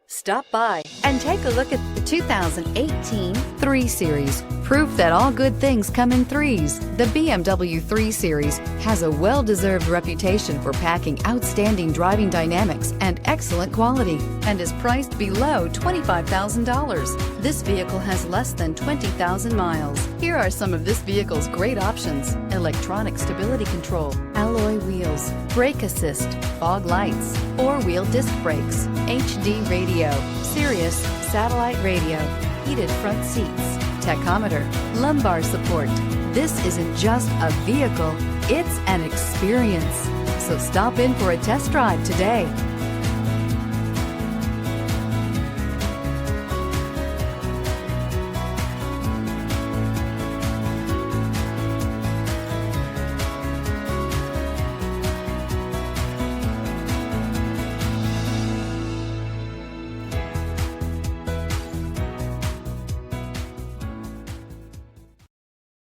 Stop by and take a look at the 2018 3 Series. Proof that all good things come in threes. The BMW 3 Series has a well-deserved reputation for packing outstanding driving dynamics and excellent quality and is priced below $25,000. This vehicle has less than 20,000 miles. Here are some of this vehicle's great options: electronic stability control, alloy wheels, brake assist, fog lights, four-wheel disc brakes, HD radio, Sirius satellite radio, heated front seats, tachometer, lumbar support. This isn't just a vehicle, it's an experience. So stop in for a test drive today.